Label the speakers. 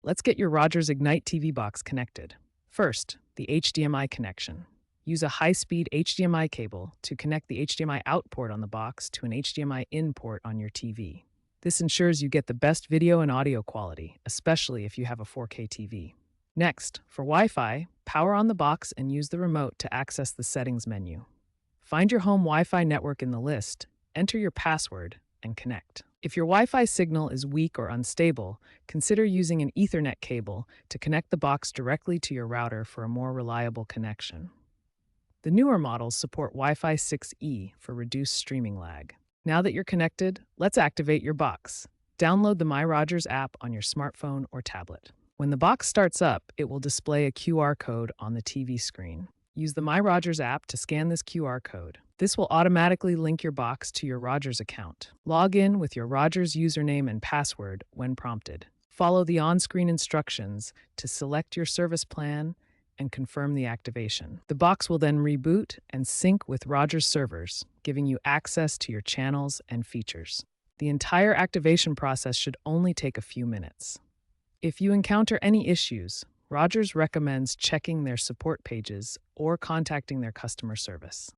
Speaker 1: Let's get your Rogers Ignite TV box connected. First, the HDMI connection. Use a high-speed HDMI cable to connect the HDMI out port on the box to an HDMI in port on your TV. This ensures you get the best video and audio quality, especially if you have a 4K TV. Next, for Wi-Fi, power on the box and use the remote to access the settings menu. Find your home Wi-Fi network in the list, enter your password, and connect. If your Wi-Fi signal is weak or unstable, consider using an Ethernet cable to connect the box directly to your router for a more reliable connection. The newer models support Wi-Fi 6E for reduced streaming lag. Now that you're connected, let's activate your box. Download the My Rogers app on your smartphone or tablet. When the box starts up, it will display a QR code on the TV screen. Use the My Rogers app to scan this QR code. This will automatically link your box to your Rogers account. Log in with your Rogers username and password when prompted. Follow the on-screen instructions to select your service plan and confirm the activation. The box will then reboot and sync with Rogers servers, giving you access to your channels and features. The entire activation process should only take a few minutes. If you encounter any issues, Rogers recommends checking their support pages or contacting their customer service.